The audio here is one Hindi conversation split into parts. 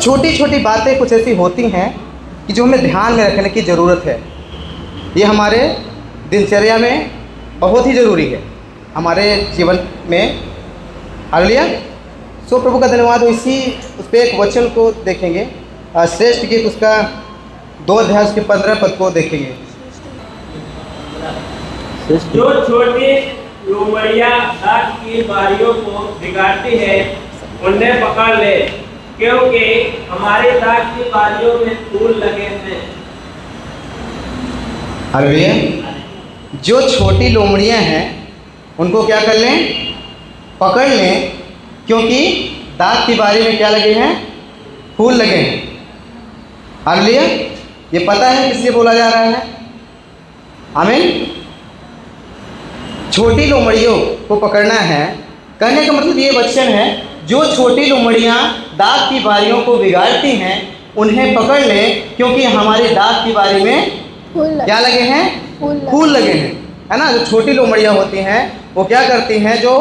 छोटी छोटी बातें कुछ ऐसी होती हैं कि जो हमें ध्यान में रखने की ज़रूरत है। ये हमारे दिनचर्या में बहुत ही ज़रूरी है, हमारे जीवन में। हालेलुया। सो प्रभु का धन्यवाद हो। इसी उस पर एक वचन को देखेंगे, श्रेष्ठ गीत उसका 2 अध्याय उसके 15 पद को देखेंगे। जो छोटी लोमड़ियाँ दाख की बारियों को बिगाड़ती है उन्हें पकड़ ले, क्योंकि हमारे दाख की बारियों में फूल लगे हैं। हालेलुया। जो छोटी लोमड़ियाँ हैं उनको क्या कर लें? पकड़ लें, क्योंकि दाख की बारी में क्या लगे हैं? फूल लगे हैं। हालेलुया। ये पता है किस लिए बोला जा रहा है? आमीन। छोटी लोमड़ियों को पकड़ना है, कहने का मतलब ये वचन है, जो छोटी लोमड़ियाँ दाख की बारियों को बिगाड़ती हैं उन्हें पकड़ लें, क्योंकि हमारी दाख की बारी में क्या लगे हैं? फूल लगे हैं, है ना। जो छोटी लोमड़ियाँ होती हैं वो क्या करती हैं? जो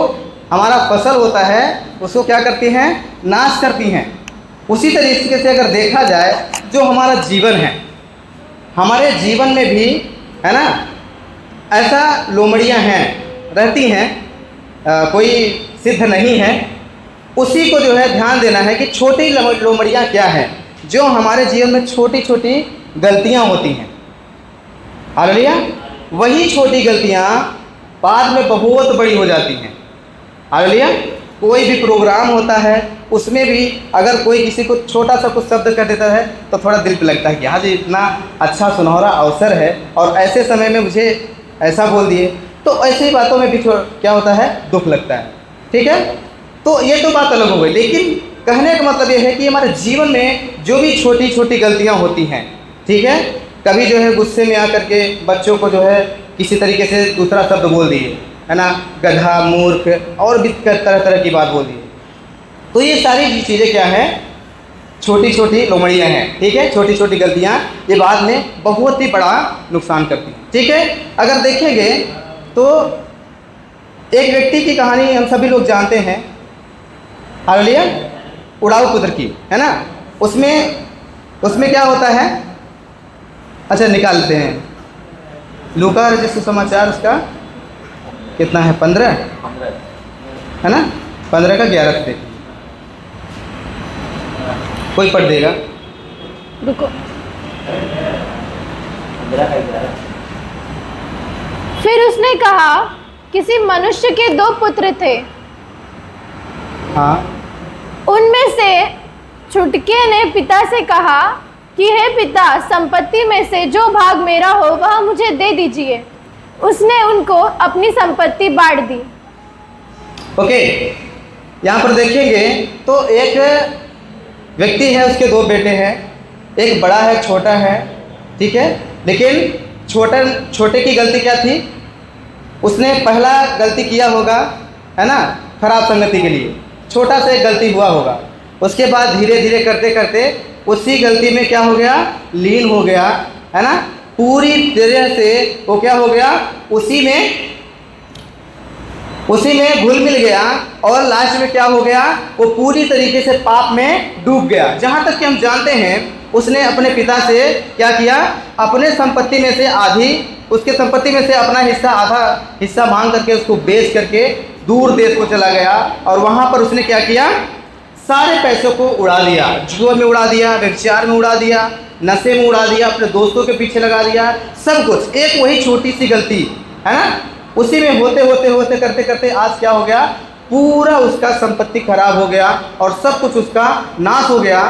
हमारा फसल होता है उसको क्या करती हैं? नाश करती हैं। उसी तरीके से अगर देखा जाए, जो हमारा जीवन है, हमारे जीवन में भी, है ना, ऐसा लोमड़ियाँ हैं, रहती हैं, कोई सिद्ध नहीं है। उसी को जो है ध्यान देना है कि छोटी लोमड़ियाँ क्या हैं, जो हमारे जीवन में छोटी छोटी गलतियाँ होती हैं। हालेलुया। वही छोटी गलतियाँ बाद में बहुत बड़ी हो जाती हैं। हालेलुया। कोई भी प्रोग्राम होता है उसमें भी अगर कोई किसी को छोटा सा कुछ शब्द कर देता है तो थोड़ा दिल पे लगता है कि आज इतना अच्छा सुनहरा अवसर है और ऐसे समय में मुझे ऐसा बोल दिए, तो ऐसी बातों में भी क्या होता है? दुख लगता है। ठीक है, तो ये तो बात अलग हो गई, लेकिन कहने का मतलब ये है कि हमारे जीवन में जो भी छोटी छोटी गलतियाँ होती हैं, ठीक है, कभी जो है गुस्से में आकर के बच्चों को जो है किसी तरीके से दूसरा शब्द बोल दिए, है ना, गधा, मूर्ख, और भी तरह तरह की बात बोल दी। तो ये सारी चीज़ें क्या हैं? छोटी छोटी लोमड़ियाँ हैं। ठीक है, छोटी छोटी गलतियाँ ये बाद में बहुत ही बड़ा नुकसान करती हैं। ठीक है, अगर देखेंगे तो एक व्यक्ति की कहानी हम सभी लोग जानते हैं। हालेलुया। उड़ाऊ पुत्र की, है ना। उसमें क्या होता है? अच्छा, निकालते हैं। लूका रचित सुसमाचार उसका कितना है? 15 है ना। 15 का 11 से कोई पढ़ देगा? रुको। फिर उसने कहा, किसी मनुष्य के 2 पुत्र थे। हाँ। उनमें से छुटके ने पिता से कहा कि हे पिता, संपत्ति में से जो भाग मेरा हो वह मुझे दे दीजिए। उसने उनको अपनी संपत्ति बांट दी। ओके, यहाँ पर देखेंगे तो एक व्यक्ति है, उसके 2 बेटे हैं, एक बड़ा है, एक छोटा है। ठीक है, लेकिन छोटे की गलती क्या थी? उसने पहला गलती किया होगा, है ना, खराब संगति के लिए छोटा सा एक गलती हुआ होगा। उसके बाद धीरे धीरे करते करते उसी गलती में क्या हो गया? लीन हो गया, है ना। पूरी तरह से वो क्या हो गया? उसी में घुल मिल गया और लास्ट में क्या हो गया? वो पूरी तरीके से पाप में डूब गया। जहाँ तक कि हम जानते हैं, उसने अपने पिता से क्या किया? अपने संपत्ति में से आधी, उसके संपत्ति में से अपना हिस्सा, आधा हिस्सा मांग करके उसको बेच करके दूर देश को चला गया और वहाँ पर उसने क्या किया? सारे पैसों को उड़ा दिया। जुआ में उड़ा दिया, व्यभिचार में उड़ा दिया, नशे में उड़ा दिया, अपने दोस्तों के पीछे लगा दिया, सब कुछ। एक वही छोटी सी गलती, है ना, उसी में होते करते करते आज क्या हो गया? पूरा उसका संपत्ति खराब हो गया और सब कुछ उसका नाश हो गया।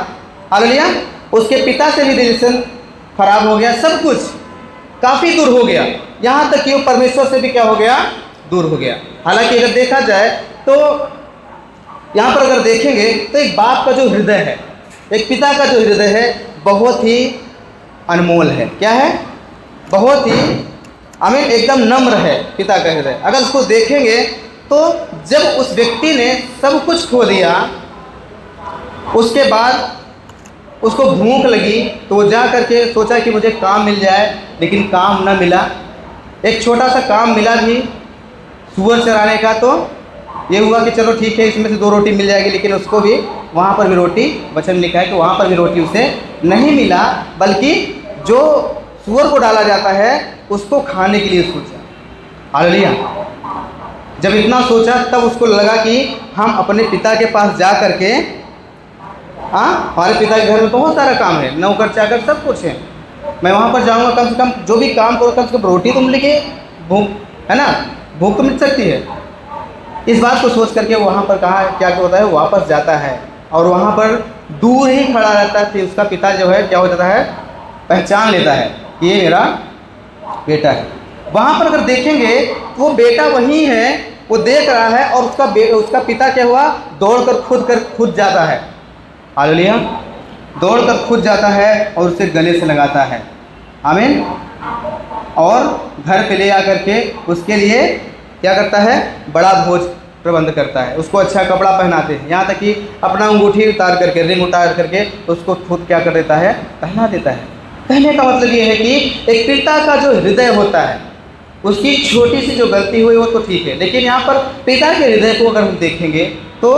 हालेलुया। उसके पिता से भी रिलेशन खराब हो गया, सब कुछ काफ़ी दूर हो गया, यहाँ तक कि वो परमेश्वर से भी क्या हो गया? दूर हो गया। हालांकि अगर देखा जाए तो यहाँ पर अगर देखेंगे तो एक बाप का जो हृदय है, एक पिता का जो हृदय है, बहुत ही अनमोल है। क्या है? बहुत ही एकदम नम्र है पिता का हृदय। अगर उसको देखेंगे तो जब उस व्यक्ति ने सब कुछ खो दिया, उसके बाद उसको भूख लगी तो वो जा करके सोचा कि मुझे काम मिल जाए, लेकिन काम न मिला। एक छोटा सा काम मिला भी, सुअर चराने का, तो ये हुआ कि चलो ठीक है, इसमें से 2 रोटी मिल जाएगी, लेकिन उसको भी वहाँ पर भी रोटी, वचन लिखा है कि वहाँ पर भी रोटी उसे नहीं मिला, बल्कि जो सूअर को डाला जाता है उसको खाने के लिए सोचा। हालेलुया। जब इतना सोचा तब उसको लगा कि हम अपने पिता के पास जा करके, हमारे पिता के घर में बहुत सारा काम है, नौकर चाकर सब कुछ है, मैं वहाँ पर जाऊँगा, कम से कम जो भी काम करो कम से कम रोटी तो मिलेगी, भूख है ना, भूख तो मिल सकती है। इस बात को सोच करके वहाँ पर कहा क्या होता है, वापस जाता है और वहाँ पर दूर ही खड़ा रहता है। फिर उसका पिता जो है क्या हो जाता है, पहचान लेता है कि ये मेरा बेटा है। वहाँ पर अगर देखेंगे तो वो बेटा वही है, वो देख रहा है और उसका पिता क्या हुआ, दौड़कर खुद जाता है। हालेलुया। दौड़कर खुद जाता है और उसे गले से लगाता है। आमीन। और घर पे ले आकर के उसके लिए क्या करता है, बड़ा भोज प्रबंध करता है, उसको अच्छा कपड़ा पहनाते हैं, यहाँ तक कि अपना अंगूठी उतार करके, रिंग उतार करके उसको खुद क्या कर देता है, पहना देता है। कहने का मतलब ये है कि एक पिता का जो हृदय होता है, उसकी छोटी सी जो गलती हुई वो तो ठीक है, लेकिन यहाँ पर पिता के हृदय को अगर हम देखेंगे तो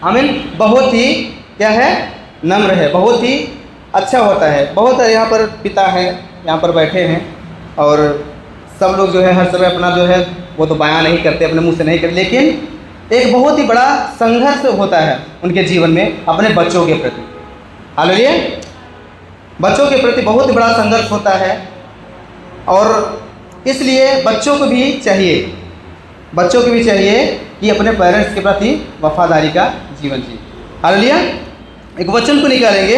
आमीन, बहुत ही क्या है, नम्र है, बहुत ही अच्छा होता है। बहुत सारे यहाँ पर पिता हैं, यहाँ पर बैठे हैं और सब लोग जो है हर समय अपना जो है वो तो बयान नहीं करते, अपने मुंह से नहीं करते, लेकिन एक बहुत ही बड़ा संघर्ष होता है उनके जीवन में अपने बच्चों के प्रति। हालेलुया। बच्चों के प्रति बहुत ही बड़ा संघर्ष होता है और इसलिए बच्चों को भी चाहिए कि अपने पेरेंट्स के प्रति वफादारी का जीवन जिए। हालेलुया। एक वचन को निकालेंगे,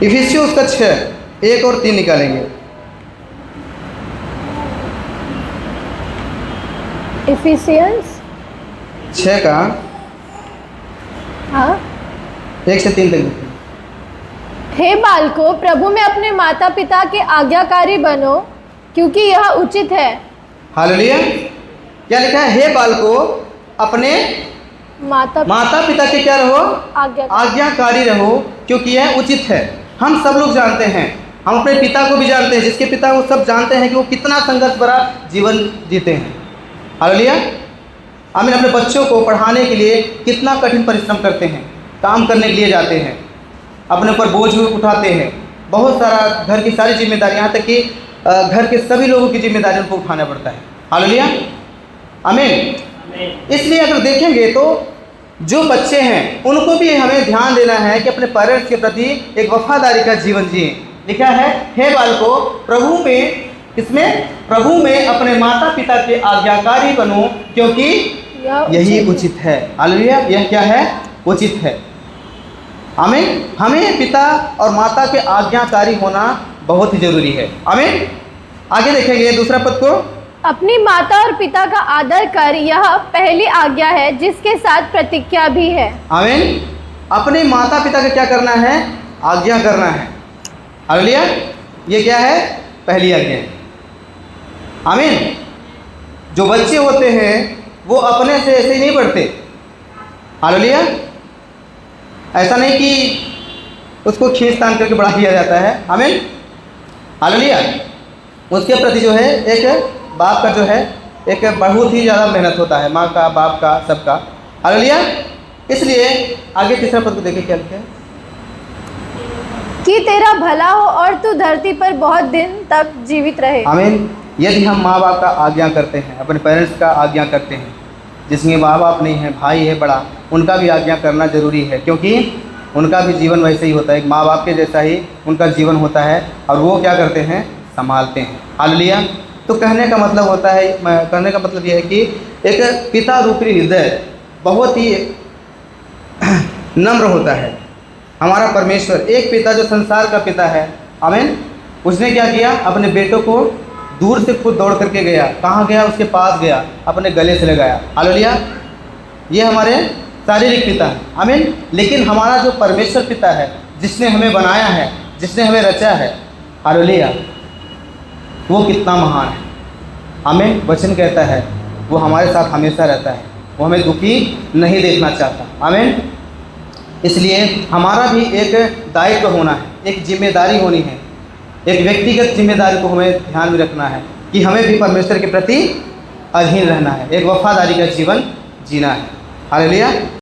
इफिसियों उसका 6:1 और 3 निकालेंगे। इफिसियंस 6 का हाँ 1 से 3 तक। हे बालकों, प्रभु में अपने माता पिता के आज्ञाकारी बनो, क्योंकि यह उचित है। हालेलुया। क्या लिखा है, हे बालकों अपने माता पिता के क्या रहो, आज्ञाकारी रहो, क्योंकि यह उचित है। हम सब लोग जानते हैं, हम अपने पिता को भी जानते हैं, जिसके पिता वो सब जानते हैं कि वो कितना संघर्ष भरा जीवन जीते हैं। हालेलुया। आमीन। अपने बच्चों को पढ़ाने के लिए कितना कठिन परिश्रम करते हैं, काम करने के लिए जाते हैं, अपने ऊपर बोझ उठाते हैं, बहुत सारा घर की सारी जिम्मेदारी, यहाँ तक कि घर के सभी लोगों की जिम्मेदारी उनको उठाना पड़ता है। हालेलुया। आमीन। इसलिए अगर देखेंगे तो जो बच्चे हैं उनको भी हमें ध्यान देना है कि अपने पेरेंट्स के प्रति एक वफादारी का जीवन जिए। लिखा है, हे बालकों प्रभु में अपने माता पिता के आज्ञाकारी बनो, क्योंकि यही उचित है। हालेलुया। यह क्या है, उचित है। आमीन। हमें पिता और माता के आज्ञाकारी होना बहुत ही जरूरी है। आमीन। आगे देखेंगे दूसरा पद को, अपनी माता और पिता का आदर कर, यह पहली आज्ञा है जिसके साथ प्रतिज्ञा भी है। आमीन। अपने माता पिता का क्या करना है, आज्ञा करना है। हालेलुया। ये क्या है, पहली आज्ञा है। आमीन। जो बच्चे होते हैं वो अपने से ऐसे ही नहीं बढ़ते। हालेलुया। ऐसा नहीं कि उसको खींच तान करके बड़ा किया जाता है। आमीन। हालेलुया। उसके प्रति जो है एक बाप का जो है एक बहुत ही ज़्यादा मेहनत होता है, माँ का, बाप का, सबका। हालेलुया। इसलिए आगे तीसरा पद को देखिए क्या लिखा है, कि तेरा भला हो और तू धरती पर बहुत दिन तक जीवित रहे। आमीन। यदि हम माँ बाप का आज्ञा करते हैं, अपने पेरेंट्स का आज्ञा करते हैं, जिसमें माँ बाप नहीं है, भाई है बड़ा, उनका भी आज्ञा करना जरूरी है, क्योंकि उनका भी जीवन वैसे ही होता है, एक माँ बाप के जैसा ही उनका जीवन होता है और वो क्या करते हैं, संभालते हैं। हालेलुया। तो कहने का मतलब यह है कि एक पिता रूपी हृदय बहुत ही नम्र होता है। हमारा परमेश्वर एक पिता जो संसार का पिता है, आमीन, उसने क्या किया, अपने बेटों को दूर से खुद दौड़ करके गया। कहाँ गया, उसके पास गया, अपने गले से लगाया। हालेलुया। ये हमारे शारीरिक पिता है। आमीन। लेकिन हमारा जो परमेश्वर पिता है, जिसने हमें बनाया है, जिसने हमें रचा है, हालेलुया, वो कितना महान है। आमीन। वचन कहता है वो हमारे साथ हमेशा रहता है, वो हमें दुखी नहीं देखना चाहता। आमीन। इसलिए हमारा भी एक दायित्व होना है, एक जिम्मेदारी होनी है, एक व्यक्तिगत जिम्मेदारी को हमें ध्यान में रखना है कि हमें भी परमेश्वर के प्रति अधीन रहना है, एक वफादारी का जीवन जीना है। हालेलुया।